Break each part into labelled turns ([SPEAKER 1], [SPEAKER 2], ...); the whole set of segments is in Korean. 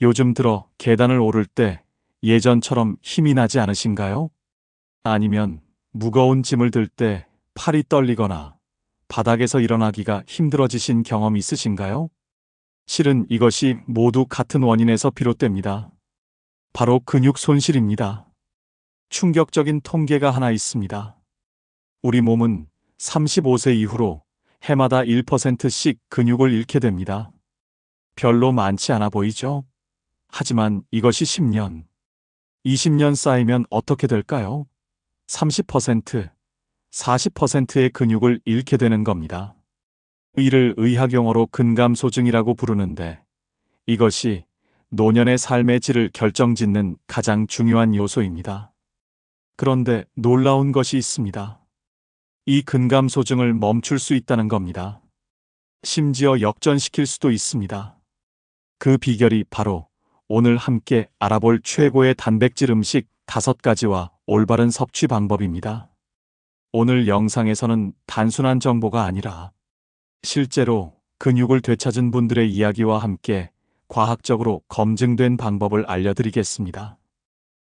[SPEAKER 1] 요즘 들어 계단을 오를 때 예전처럼 힘이 나지 않으신가요? 아니면 무거운 짐을 들 때 팔이 떨리거나 바닥에서 일어나기가 힘들어지신 경험 있으신가요? 실은 이것이 모두 같은 원인에서 비롯됩니다. 바로 근육 손실입니다. 충격적인 통계가 하나 있습니다. 우리 몸은 35세 이후로 해마다 1%씩 근육을 잃게 됩니다. 별로 많지 않아 보이죠? 하지만 이것이 10년, 20년 쌓이면 어떻게 될까요? 30%, 40%의 근육을 잃게 되는 겁니다. 이를 의학용어로 근감소증이라고 부르는데 이것이 노년의 삶의 질을 결정짓는 가장 중요한 요소입니다. 그런데 놀라운 것이 있습니다. 이 근감소증을 멈출 수 있다는 겁니다. 심지어 역전시킬 수도 있습니다. 그 비결이 바로 오늘 함께 알아볼 최고의 단백질 음식 5가지와 올바른 섭취 방법입니다. 오늘 영상에서는 단순한 정보가 아니라 실제로 근육을 되찾은 분들의 이야기와 함께 과학적으로 검증된 방법을 알려드리겠습니다.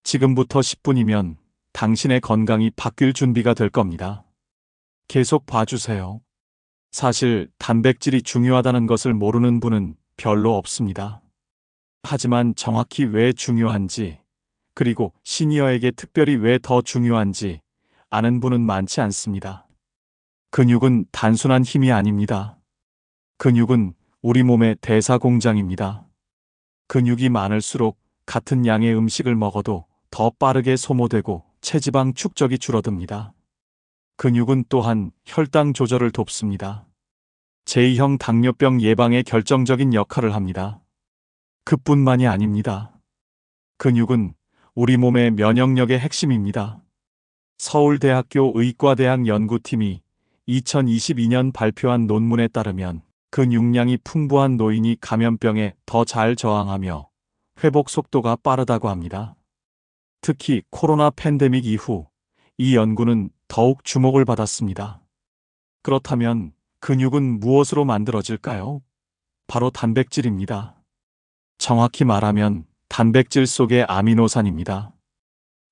[SPEAKER 1] 지금부터 10분이면 당신의 건강이 바뀔 준비가 될 겁니다. 계속 봐주세요. 사실 단백질이 중요하다는 것을 모르는 분은 별로 없습니다. 하지만 정확히 왜 중요한지, 그리고 시니어에게 특별히 왜 더 중요한지 아는 분은 많지 않습니다. 근육은 단순한 힘이 아닙니다. 근육은 우리 몸의 대사 공장입니다. 근육이 많을수록 같은 양의 음식을 먹어도 더 빠르게 소모되고 체지방 축적이 줄어듭니다. 근육은 또한 혈당 조절을 돕습니다. 제2형 당뇨병 예방에 결정적인 역할을 합니다. 그뿐만이 아닙니다. 근육은 우리 몸의 면역력의 핵심입니다. 서울대학교 의과대학 연구팀이 2022년 발표한 논문에 따르면 근육량이 풍부한 노인이 감염병에 더 잘 저항하며 회복 속도가 빠르다고 합니다. 특히 코로나 팬데믹 이후 이 연구는 더욱 주목을 받았습니다. 그렇다면 근육은 무엇으로 만들어질까요? 바로 단백질입니다. 정확히 말하면 단백질 속의 아미노산입니다.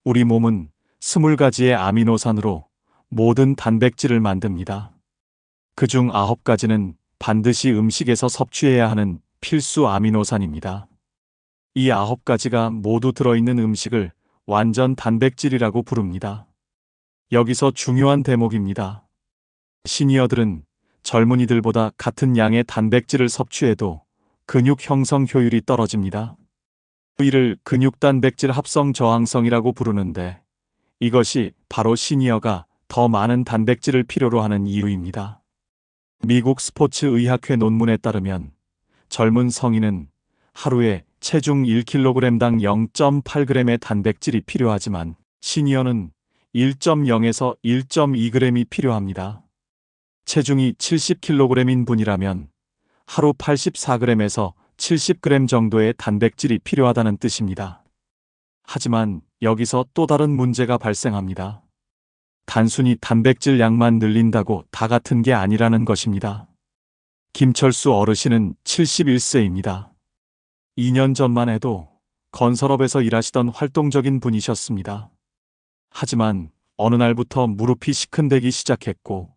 [SPEAKER 1] 우리 몸은 20가지의 아미노산으로 모든 단백질을 만듭니다. 그중 9가지는 반드시 음식에서 섭취해야 하는 필수 아미노산입니다. 이 9가지가 모두 들어있는 음식을 완전 단백질이라고 부릅니다. 여기서 중요한 대목입니다. 시니어들은 젊은이들보다 같은 양의 단백질을 섭취해도 근육 형성 효율이 떨어집니다. 이를 근육단백질 합성 저항성이라고 부르는데 이것이 바로 시니어가 더 많은 단백질을 필요로 하는 이유입니다. 미국 스포츠의학회 논문에 따르면 젊은 성인은 하루에 체중 1kg당 0.8g의 단백질이 필요하지만 시니어는 1.0에서 1.2g이 필요합니다. 체중이 70kg인 분이라면 하루 84g에서 70g 정도의 단백질이 필요하다는 뜻입니다. 하지만 여기서 또 다른 문제가 발생합니다. 단순히 단백질 양만 늘린다고 다 같은 게 아니라는 것입니다. 김철수 어르신은 71세입니다. 2년 전만 해도 건설업에서 일하시던 활동적인 분이셨습니다. 하지만 어느 날부터 무릎이 시큰대기 시작했고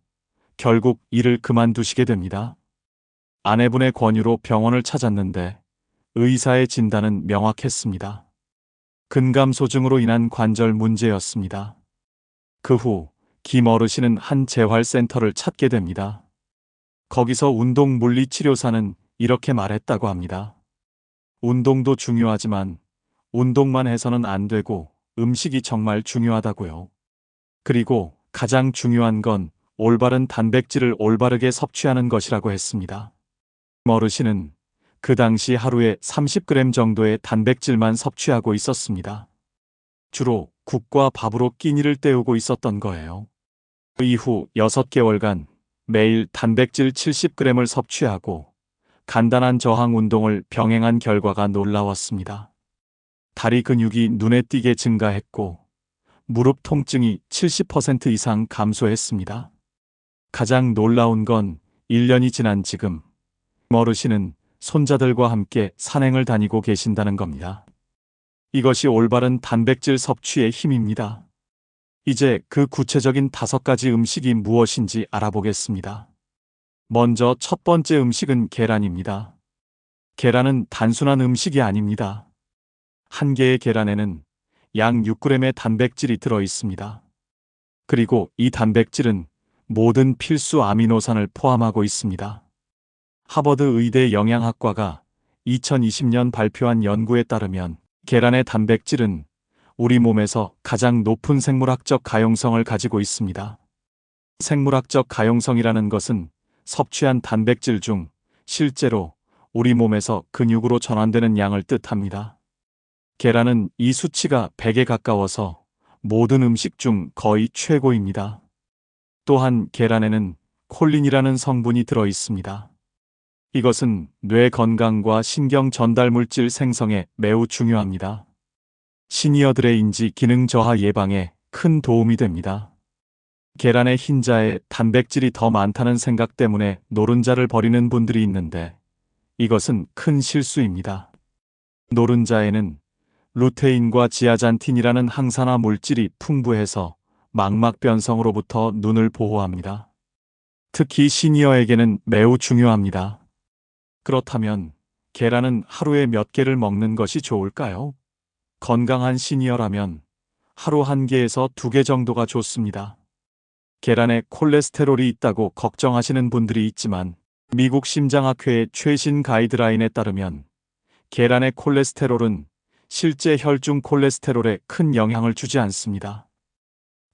[SPEAKER 1] 결국 일을 그만두시게 됩니다. 아내분의 권유로 병원을 찾았는데 의사의 진단은 명확했습니다. 근감소증으로 인한 관절 문제였습니다. 그 후 김 어르신은 한 재활센터를 찾게 됩니다. 거기서 운동물리치료사는 이렇게 말했다고 합니다. 운동도 중요하지만 운동만 해서는 안 되고 음식이 정말 중요하다고요. 그리고 가장 중요한 건 올바른 단백질을 올바르게 섭취하는 것이라고 했습니다. 어르신은 그 당시 하루에 30g 정도의 단백질만 섭취하고 있었습니다. 주로 국과 밥으로 끼니를 때우고 있었던 거예요. 그 이후 6개월간 매일 단백질 70g을 섭취하고 간단한 저항 운동을 병행한 결과가 놀라웠습니다. 다리 근육이 눈에 띄게 증가했고 무릎 통증이 70% 이상 감소했습니다. 가장 놀라운 건 1년이 지난 지금 어르신은 손자들과 함께 산행을 다니고 계신다는 겁니다. 이것이 올바른 단백질 섭취의 힘입니다. 이제 그 구체적인 5가지 음식이 무엇인지 알아보겠습니다. 먼저 첫 번째 음식은 계란입니다. 계란은 단순한 음식이 아닙니다. 한 개의 계란에는 약 6g의 단백질이 들어 있습니다. 그리고 이 단백질은 모든 필수 아미노산을 포함하고 있습니다. 하버드 의대 영양학과가 2020년 발표한 연구에 따르면 계란의 단백질은 우리 몸에서 가장 높은 생물학적 가용성을 가지고 있습니다. 생물학적 가용성이라는 것은 섭취한 단백질 중 실제로 우리 몸에서 근육으로 전환되는 양을 뜻합니다. 계란은 이 수치가 100에 가까워서 모든 음식 중 거의 최고입니다. 또한 계란에는 콜린이라는 성분이 들어 있습니다. 이것은 뇌 건강과 신경 전달 물질 생성에 매우 중요합니다. 시니어들의 인지 기능 저하 예방에 큰 도움이 됩니다. 계란의 흰자에 단백질이 더 많다는 생각 때문에 노른자를 버리는 분들이 있는데 이것은 큰 실수입니다. 노른자에는 루테인과 지아잔틴이라는 항산화 물질이 풍부해서 망막 변성으로부터 눈을 보호합니다. 특히 시니어에게는 매우 중요합니다. 그렇다면 계란은 하루에 몇 개를 먹는 것이 좋을까요? 건강한 시니어라면 하루 1개에서 2개 정도가 좋습니다. 계란에 콜레스테롤이 있다고 걱정하시는 분들이 있지만 미국 심장학회의 최신 가이드라인에 따르면 계란의 콜레스테롤은 실제 혈중 콜레스테롤에 큰 영향을 주지 않습니다.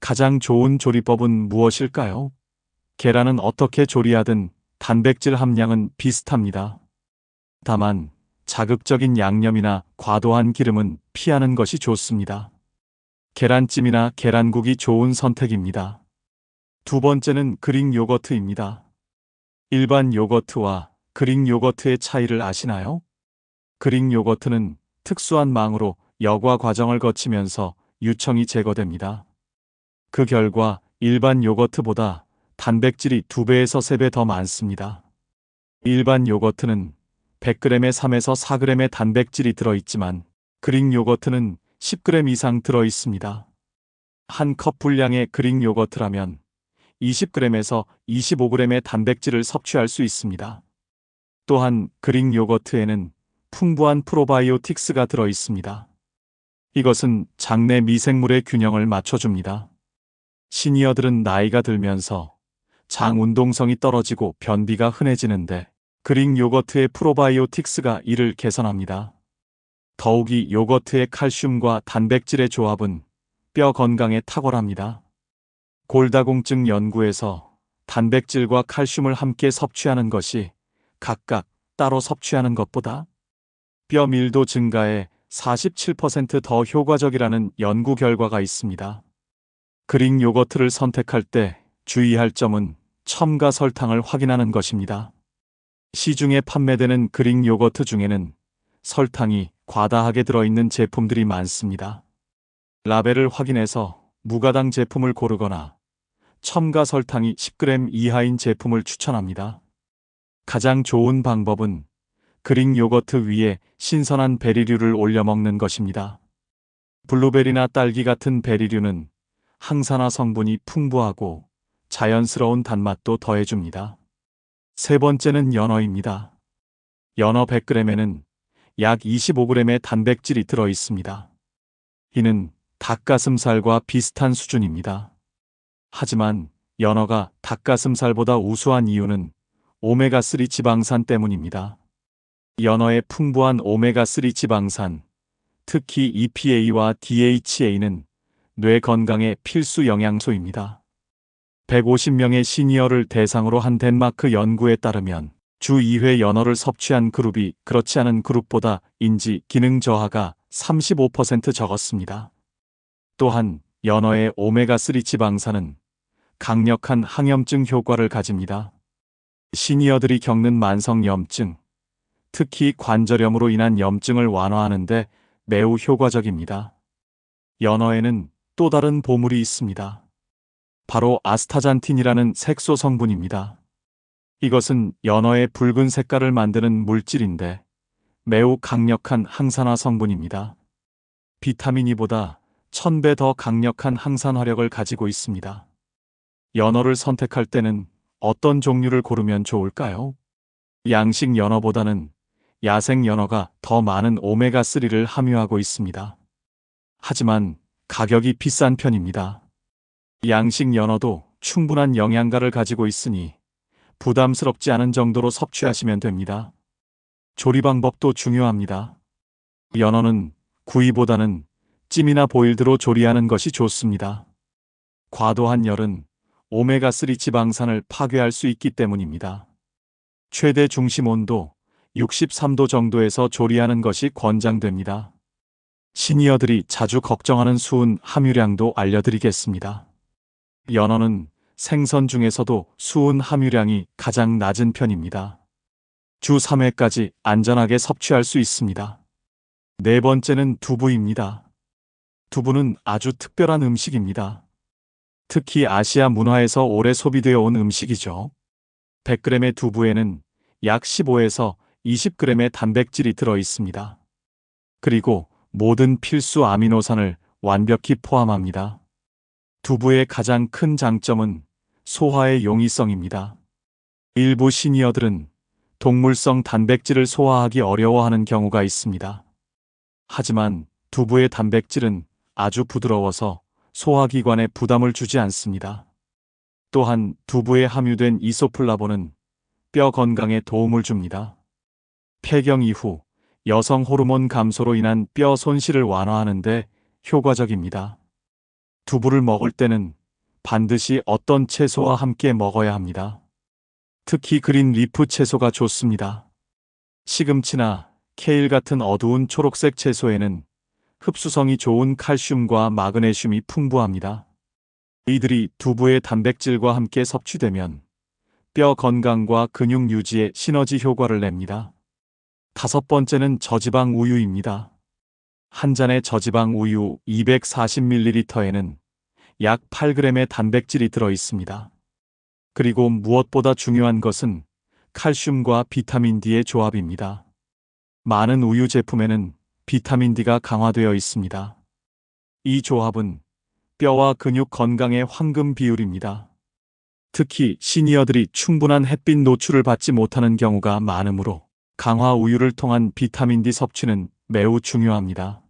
[SPEAKER 1] 가장 좋은 조리법은 무엇일까요? 계란은 어떻게 조리하든 단백질 함량은 비슷합니다. 다만 자극적인 양념이나 과도한 기름은 피하는 것이 좋습니다. 계란찜이나 계란국이 좋은 선택입니다. 두 번째는 그릭 요거트입니다. 일반 요거트와 그릭 요거트의 차이를 아시나요? 그릭 요거트는 특수한 망으로 여과 과정을 거치면서 유청이 제거됩니다. 그 결과 일반 요거트보다 단백질이 2배에서 3배 더 많습니다. 일반 요거트는 100g에 3에서 4g의 단백질이 들어있지만 그릭 요거트는 10g 이상 들어있습니다. 한 컵 분량의 그릭 요거트라면 20g에서 25g의 단백질을 섭취할 수 있습니다. 또한 그릭 요거트에는 풍부한 프로바이오틱스가 들어있습니다. 이것은 장내 미생물의 균형을 맞춰줍니다. 시니어들은 나이가 들면서 장 운동성이 떨어지고 변비가 흔해지는데 그릭 요거트의 프로바이오틱스가 이를 개선합니다. 더욱이 요거트의 칼슘과 단백질의 조합은 뼈 건강에 탁월합니다. 골다공증 연구에서 단백질과 칼슘을 함께 섭취하는 것이 각각 따로 섭취하는 것보다 뼈 밀도 증가에 47% 더 효과적이라는 연구 결과가 있습니다. 그릭 요거트를 선택할 때 주의할 점은 첨가 설탕을 확인하는 것입니다. 시중에 판매되는 그릭 요거트 중에는 설탕이 과다하게 들어있는 제품들이 많습니다. 라벨을 확인해서 무가당 제품을 고르거나 첨가 설탕이 10g 이하인 제품을 추천합니다. 가장 좋은 방법은 그릭 요거트 위에 신선한 베리류를 올려 먹는 것입니다. 블루베리나 딸기 같은 베리류는 항산화 성분이 풍부하고 자연스러운 단맛도 더해줍니다. 세 번째는 연어입니다. 연어 100g에는 약 25g의 단백질이 들어 있습니다. 이는 닭가슴살과 비슷한 수준입니다. 하지만 연어가 닭가슴살보다 우수한 이유는 오메가3 지방산 때문입니다. 연어의 풍부한 오메가3 지방산, 특히 EPA와 DHA는 뇌 건강에 필수 영양소입니다. 150명의 시니어를 대상으로 한 덴마크 연구에 따르면 주 2회 연어를 섭취한 그룹이 그렇지 않은 그룹보다 인지 기능 저하가 35% 적었습니다. 또한 연어의 오메가3 지방산은 강력한 항염증 효과를 가집니다. 시니어들이 겪는 만성염증, 특히 관절염으로 인한 염증을 완화하는 데 매우 효과적입니다. 연어에는 또 다른 보물이 있습니다. 바로 아스타잔틴이라는 색소 성분입니다. 이것은 연어의 붉은 색깔을 만드는 물질인데 매우 강력한 항산화 성분입니다. 비타민 E보다 1000배 더 강력한 항산화력을 가지고 있습니다. 연어를 선택할 때는 어떤 종류를 고르면 좋을까요? 양식 연어보다는 야생 연어가 더 많은 오메가3를 함유하고 있습니다. 하지만 가격이 비싼 편입니다. 양식 연어도 충분한 영양가를 가지고 있으니 부담스럽지 않은 정도로 섭취하시면 됩니다. 조리 방법도 중요합니다. 연어는 구이보다는 찜이나 보일드로 조리하는 것이 좋습니다. 과도한 열은 오메가3 지방산을 파괴할 수 있기 때문입니다. 최대 중심 온도 63도 정도에서 조리하는 것이 권장됩니다. 시니어들이 자주 걱정하는 수은 함유량도 알려드리겠습니다. 연어는 생선 중에서도 수은 함유량이 가장 낮은 편입니다. 주 3회까지 안전하게 섭취할 수 있습니다. 네 번째는 두부입니다. 두부는 아주 특별한 음식입니다. 특히 아시아 문화에서 오래 소비되어 온 음식이죠. 100g의 두부에는 약 15에서 20g의 단백질이 들어 있습니다. 그리고 모든 필수 아미노산을 완벽히 포함합니다. 두부의 가장 큰 장점은 소화의 용이성입니다. 일부 시니어들은 동물성 단백질을 소화하기 어려워하는 경우가 있습니다. 하지만 두부의 단백질은 아주 부드러워서 소화기관에 부담을 주지 않습니다. 또한 두부에 함유된 이소플라본은 뼈 건강에 도움을 줍니다. 폐경 이후 여성 호르몬 감소로 인한 뼈 손실을 완화하는 데 효과적입니다. 두부를 먹을 때는 반드시 어떤 채소와 함께 먹어야 합니다. 특히 그린 리프 채소가 좋습니다. 시금치나 케일 같은 어두운 초록색 채소에는 흡수성이 좋은 칼슘과 마그네슘이 풍부합니다. 이들이 두부의 단백질과 함께 섭취되면 뼈 건강과 근육 유지에 시너지 효과를 냅니다. 다섯 번째는 저지방 우유입니다. 한 잔의 저지방 우유 240ml에는 약 8g의 단백질이 들어 있습니다. 그리고 무엇보다 중요한 것은 칼슘과 비타민 D의 조합입니다. 많은 우유 제품에는 비타민 D가 강화되어 있습니다. 이 조합은 뼈와 근육 건강의 황금 비율입니다. 특히 시니어들이 충분한 햇빛 노출을 받지 못하는 경우가 많으므로 강화 우유를 통한 비타민 D 섭취는 매우 중요합니다.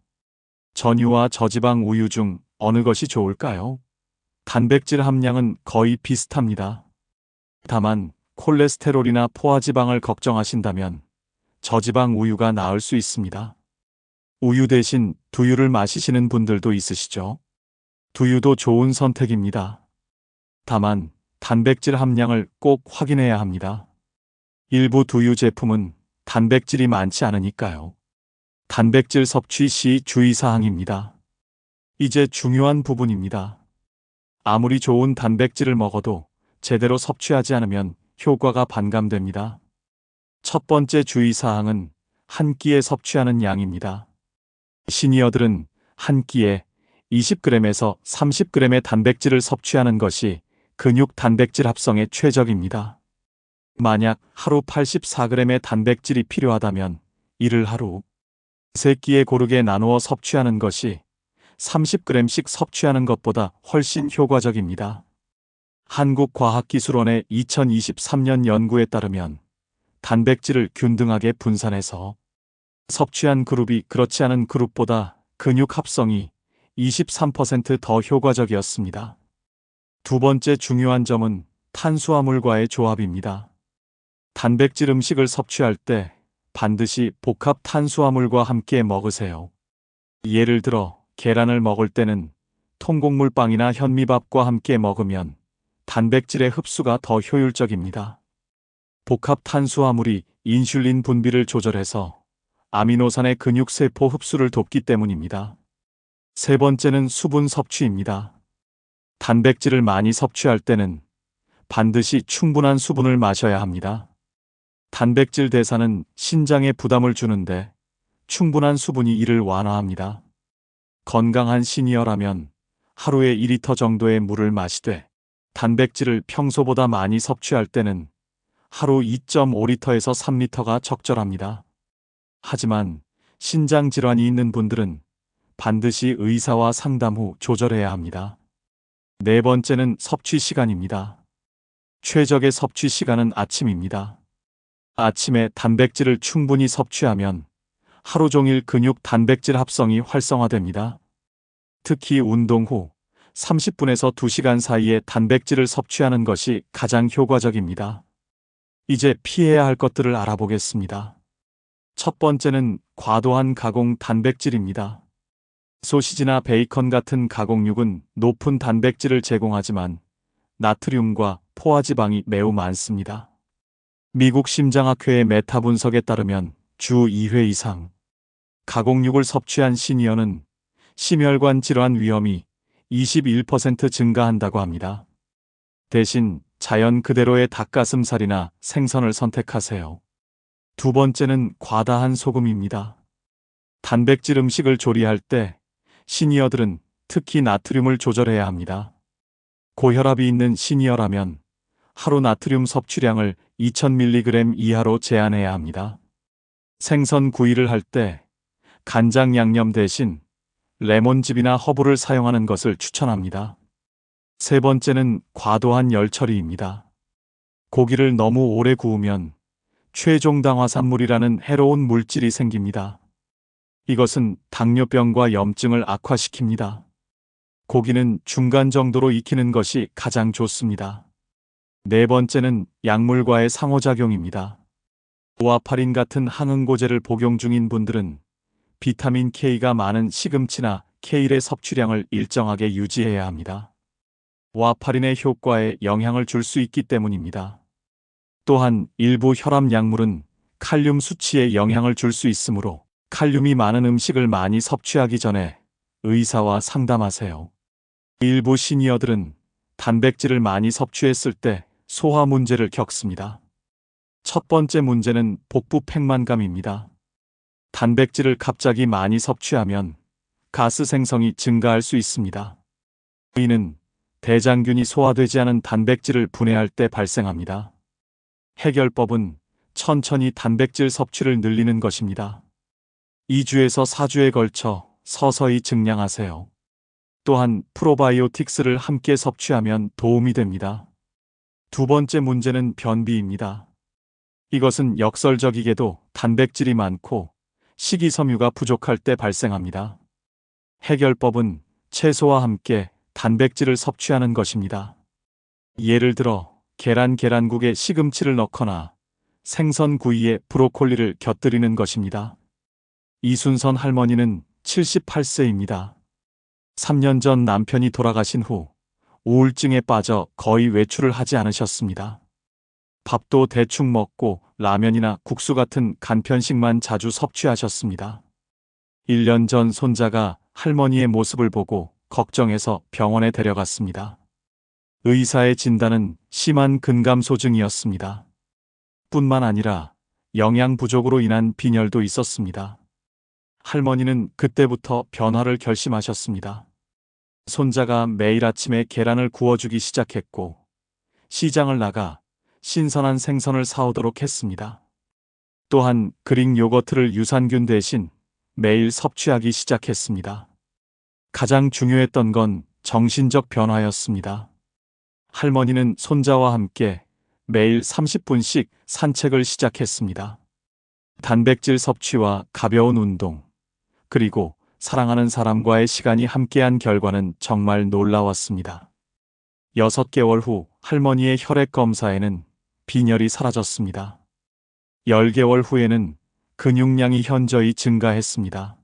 [SPEAKER 1] 전유와 저지방 우유 중 어느 것이 좋을까요? 단백질 함량은 거의 비슷합니다. 다만 콜레스테롤이나 포화지방을 걱정하신다면 저지방 우유가 나을 수 있습니다. 우유 대신 두유를 마시시는 분들도 있으시죠? 두유도 좋은 선택입니다. 다만 단백질 함량을 꼭 확인해야 합니다. 일부 두유 제품은 단백질이 많지 않으니까요. 단백질 섭취 시 주의사항입니다. 이제 중요한 부분입니다. 아무리 좋은 단백질을 먹어도 제대로 섭취하지 않으면 효과가 반감됩니다. 첫 번째 주의사항은 한 끼에 섭취하는 양입니다. 시니어들은 한 끼에 20g에서 30g의 단백질을 섭취하는 것이 근육 단백질 합성에 최적입니다. 만약 하루 84g의 단백질이 필요하다면 이를 하루 3끼에 고르게 나누어 섭취하는 것이 30g씩 섭취하는 것보다 훨씬 효과적입니다. 한국과학기술원의 2023년 연구에 따르면 단백질을 균등하게 분산해서 섭취한 그룹이 그렇지 않은 그룹보다 근육 합성이 23% 더 효과적이었습니다. 두 번째 중요한 점은 탄수화물과의 조합입니다. 단백질 음식을 섭취할 때 반드시 복합 탄수화물과 함께 먹으세요. 예를 들어 계란을 먹을 때는 통곡물빵이나 현미밥과 함께 먹으면 단백질의 흡수가 더 효율적입니다. 복합 탄수화물이 인슐린 분비를 조절해서 아미노산의 근육세포 흡수를 돕기 때문입니다. 세 번째는 수분 섭취입니다. 단백질을 많이 섭취할 때는 반드시 충분한 수분을 마셔야 합니다. 단백질 대사는 신장에 부담을 주는데 충분한 수분이 이를 완화합니다. 건강한 시니어라면 하루에 2리터 정도의 물을 마시되 단백질을 평소보다 많이 섭취할 때는 하루 2.5리터에서 3리터가 적절합니다. 하지만 신장 질환이 있는 분들은 반드시 의사와 상담 후 조절해야 합니다. 네 번째는 섭취 시간입니다. 최적의 섭취 시간은 아침입니다. 아침에 단백질을 충분히 섭취하면 하루 종일 근육 단백질 합성이 활성화됩니다. 특히 운동 후 30분에서 2시간 사이에 단백질을 섭취하는 것이 가장 효과적입니다. 이제 피해야 할 것들을 알아보겠습니다. 첫 번째는 과도한 가공 단백질입니다. 소시지나 베이컨 같은 가공육은 높은 단백질을 제공하지만 나트륨과 포화지방이 매우 많습니다. 미국 심장학회의 메타 분석에 따르면 주 2회 이상 가공육을 섭취한 시니어는 심혈관 질환 위험이 21% 증가한다고 합니다. 대신 자연 그대로의 닭가슴살이나 생선을 선택하세요. 두 번째는 과다한 소금입니다. 단백질 음식을 조리할 때 시니어들은 특히 나트륨을 조절해야 합니다. 고혈압이 있는 시니어라면 하루 나트륨 섭취량을 2000mg 이하로 제한해야 합니다. 생선 구이를 할 때 간장 양념 대신 레몬즙이나 허브를 사용하는 것을 추천합니다. 세 번째는 과도한 열 처리입니다. 고기를 너무 오래 구우면 최종당화산물이라는 해로운 물질이 생깁니다. 이것은 당뇨병과 염증을 악화시킵니다. 고기는 중간 정도로 익히는 것이 가장 좋습니다. 네 번째는 약물과의 상호작용입니다. 오아파린 같은 항응고제를 복용 중인 분들은 비타민 K가 많은 시금치나 케일의 섭취량을 일정하게 유지해야 합니다. 와파린의 효과에 영향을 줄 수 있기 때문입니다. 또한 일부 혈압 약물은 칼륨 수치에 영향을 줄 수 있으므로 칼륨이 많은 음식을 많이 섭취하기 전에 의사와 상담하세요. 일부 시니어들은 단백질을 많이 섭취했을 때 소화 문제를 겪습니다. 첫 번째 문제는 복부 팽만감입니다. 단백질을 갑자기 많이 섭취하면 가스 생성이 증가할 수 있습니다. 이는 대장균이 소화되지 않은 단백질을 분해할 때 발생합니다. 해결법은 천천히 단백질 섭취를 늘리는 것입니다. 2주에서 4주에 걸쳐 서서히 증량하세요. 또한 프로바이오틱스를 함께 섭취하면 도움이 됩니다. 두 번째 문제는 변비입니다. 이것은 역설적이게도 단백질이 많고 식이섬유가 부족할 때 발생합니다. 해결법은 채소와 함께 단백질을 섭취하는 것입니다. 예를 들어 계란국에 시금치를 넣거나 생선 구이에 브로콜리를 곁들이는 것입니다. 이순선 할머니는 78세입니다. 3년 전 남편이 돌아가신 후 우울증에 빠져 거의 외출을 하지 않으셨습니다. 밥도 대충 먹고 라면이나 국수 같은 간편식만 자주 섭취하셨습니다. 1년 전 손자가 할머니의 모습을 보고 걱정해서 병원에 데려갔습니다. 의사의 진단은 심한 근감소증이었습니다. 뿐만 아니라 영양 부족으로 인한 빈혈도 있었습니다. 할머니는 그때부터 변화를 결심하셨습니다. 손자가 매일 아침에 계란을 구워주기 시작했고 시장을 나가 신선한 생선을 사오도록 했습니다. 또한 그릭 요거트를 유산균 대신 매일 섭취하기 시작했습니다. 가장 중요했던 건 정신적 변화였습니다. 할머니는 손자와 함께 매일 30분씩 산책을 시작했습니다. 단백질 섭취와 가벼운 운동, 그리고 사랑하는 사람과의 시간이 함께한 결과는 정말 놀라웠습니다. 6개월 후 할머니의 혈액 검사에는 빈혈이 사라졌습니다. 10개월 후에는 근육량이 현저히 증가했습니다.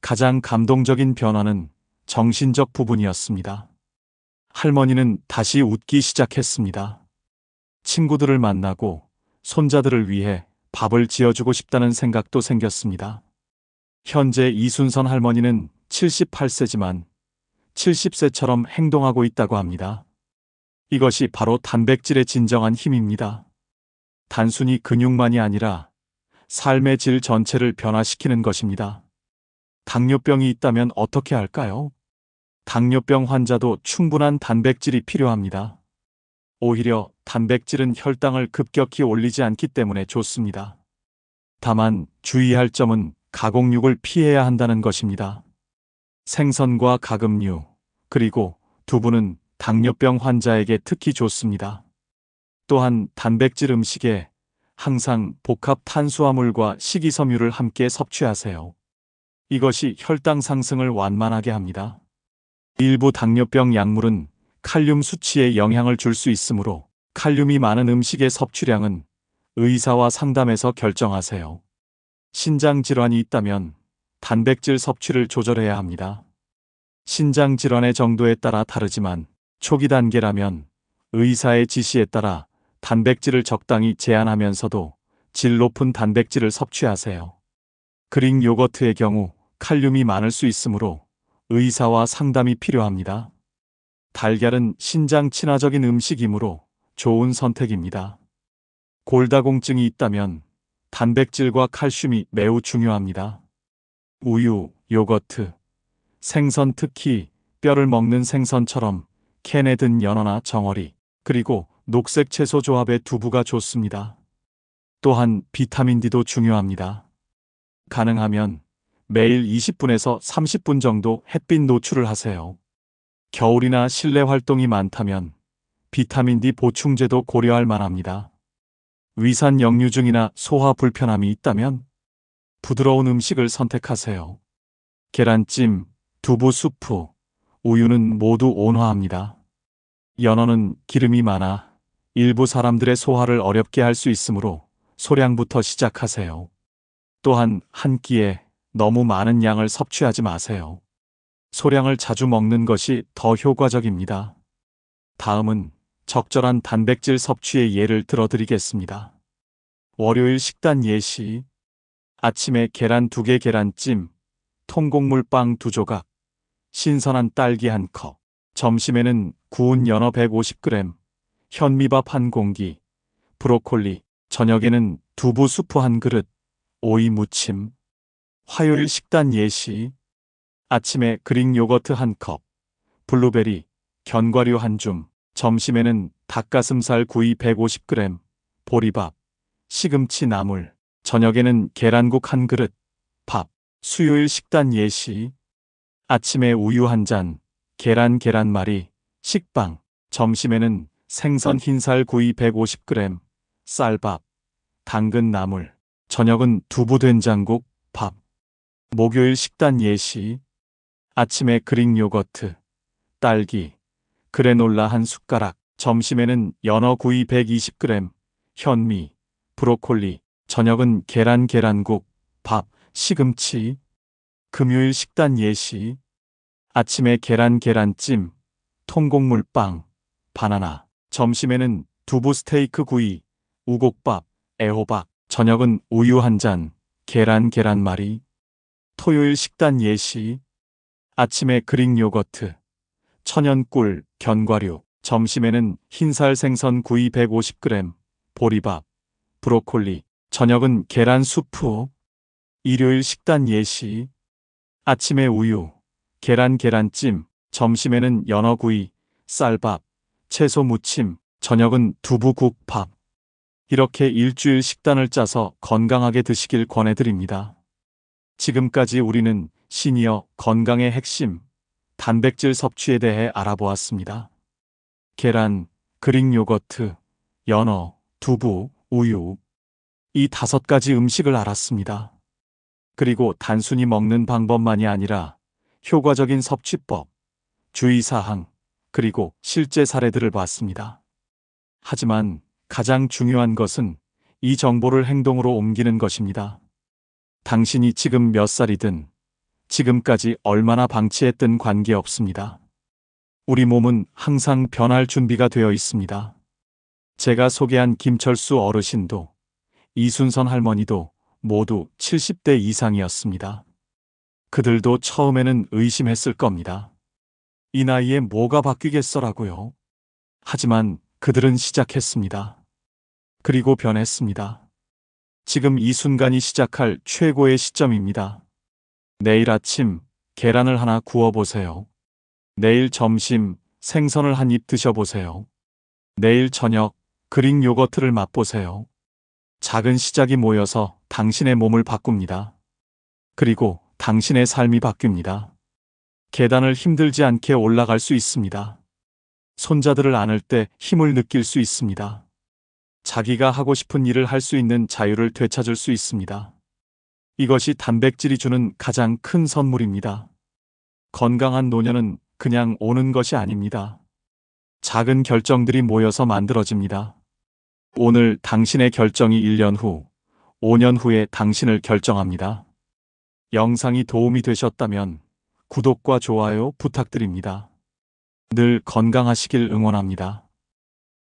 [SPEAKER 1] 가장 감동적인 변화는 정신적 부분이었습니다. 할머니는 다시 웃기 시작했습니다. 친구들을 만나고 손자들을 위해 밥을 지어주고 싶다는 생각도 생겼습니다. 현재 이순선 할머니는 78세지만 70세처럼 행동하고 있다고 합니다. 이것이 바로 단백질의 진정한 힘입니다. 단순히 근육만이 아니라 삶의 질 전체를 변화시키는 것입니다. 당뇨병이 있다면 어떻게 할까요? 당뇨병 환자도 충분한 단백질이 필요합니다. 오히려 단백질은 혈당을 급격히 올리지 않기 때문에 좋습니다. 다만 주의할 점은 가공육을 피해야 한다는 것입니다. 생선과 가금류, 그리고 두부는 당뇨병 환자에게 특히 좋습니다. 또한 단백질 음식에 항상 복합 탄수화물과 식이섬유를 함께 섭취하세요. 이것이 혈당 상승을 완만하게 합니다. 일부 당뇨병 약물은 칼륨 수치에 영향을 줄 수 있으므로 칼륨이 많은 음식의 섭취량은 의사와 상담해서 결정하세요. 신장 질환이 있다면 단백질 섭취를 조절해야 합니다. 신장 질환의 정도에 따라 다르지만 초기 단계라면 의사의 지시에 따라 단백질을 적당히 제한하면서도 질 높은 단백질을 섭취하세요. 그릭 요거트의 경우 칼륨이 많을 수 있으므로 의사와 상담이 필요합니다. 달걀은 신장 친화적인 음식이므로 좋은 선택입니다. 골다공증이 있다면 단백질과 칼슘이 매우 중요합니다. 우유, 요거트, 생선, 특히 뼈를 먹는 생선처럼 캔에 든 연어나 정어리, 그리고 녹색 채소 조합의 두부가 좋습니다. 또한 비타민 D도 중요합니다. 가능하면 매일 20분에서 30분 정도 햇빛 노출을 하세요. 겨울이나 실내 활동이 많다면 비타민 D 보충제도 고려할 만합니다. 위산 역류증이나 소화 불편함이 있다면 부드러운 음식을 선택하세요. 계란찜, 두부 수프, 우유는 모두 온화합니다. 연어는 기름이 많아 일부 사람들의 소화를 어렵게 할 수 있으므로 소량부터 시작하세요. 또한 한 끼에 너무 많은 양을 섭취하지 마세요. 소량을 자주 먹는 것이 더 효과적입니다. 다음은 적절한 단백질 섭취의 예를 들어드리겠습니다. 월요일 식단 예시. 아침에 계란 2개 계란찜, 통곡물 빵 2조각, 신선한 딸기 1컵. 점심에는 구운 연어 150g, 현미밥 1공기, 브로콜리. 저녁에는 두부 수프 1그릇, 오이 무침. 화요일 식단 예시. 아침에 그릭 요거트 1컵, 블루베리, 견과류 1줌. 점심에는 닭가슴살 구이 150g, 보리밥, 시금치 나물. 저녁에는 계란국 1그릇, 밥. 수요일 식단 예시. 아침에 우유 1잔, 계란말이, 식빵. 점심에는 생선 흰살 구이 150g, 쌀밥, 당근 나물. 저녁은 두부 된장국, 밥. 목요일 식단 예시. 아침에 그릭 요거트, 딸기, 그래놀라 1숟가락. 점심에는 연어 구이 120g, 현미, 브로콜리. 저녁은 계란국, 밥, 시금치. 금요일 식단 예시. 아침에 계란찜, 통곡물 빵, 바나나. 점심에는 두부 스테이크 구이, 우곡밥, 애호박. 저녁은 우유 1잔, 계란말이. 토요일 식단 예시. 아침에 그릭 요거트, 천연꿀, 견과류. 점심에는 흰살 생선 구이 150g, 보리밥, 브로콜리. 저녁은 계란 수프. 일요일 식단 예시. 아침에 우유, 계란찜. 점심에는 연어구이, 쌀밥, 채소 무침. 저녁은 두부국, 밥. 이렇게 일주일 식단을 짜서 건강하게 드시길 권해드립니다. 지금까지 우리는 시니어 건강의 핵심, 단백질 섭취에 대해 알아보았습니다. 계란, 그릭 요거트, 연어, 두부, 우유. 이 5가지 음식을 알았습니다. 그리고 단순히 먹는 방법만이 아니라 효과적인 섭취법, 주의사항, 그리고 실제 사례들을 봤습니다. 하지만 가장 중요한 것은 이 정보를 행동으로 옮기는 것입니다. 당신이 지금 몇 살이든 지금까지 얼마나 방치했든 관계없습니다. 우리 몸은 항상 변할 준비가 되어 있습니다. 제가 소개한 김철수 어르신도 이순선 할머니도 모두 70대 이상이었습니다. 그들도 처음에는 의심했을 겁니다. 이 나이에 뭐가 바뀌겠어라고요. 하지만 그들은 시작했습니다. 그리고 변했습니다. 지금 이 순간이 시작할 최고의 시점입니다. 내일 아침 계란을 하나 구워보세요. 내일 점심 생선을 한 입 드셔보세요. 내일 저녁 그릭 요거트를 맛보세요. 작은 시작이 모여서 당신의 몸을 바꿉니다. 그리고 당신의 삶이 바뀝니다. 계단을 힘들지 않게 올라갈 수 있습니다. 손자들을 안을 때 힘을 느낄 수 있습니다. 자기가 하고 싶은 일을 할 수 있는 자유를 되찾을 수 있습니다. 이것이 단백질이 주는 가장 큰 선물입니다. 건강한 노년은 그냥 오는 것이 아닙니다. 작은 결정들이 모여서 만들어집니다. 오늘 당신의 결정이 1년 후, 5년 후에 당신을 결정합니다. 영상이 도움이 되셨다면 구독과 좋아요 부탁드립니다. 늘 건강하시길 응원합니다.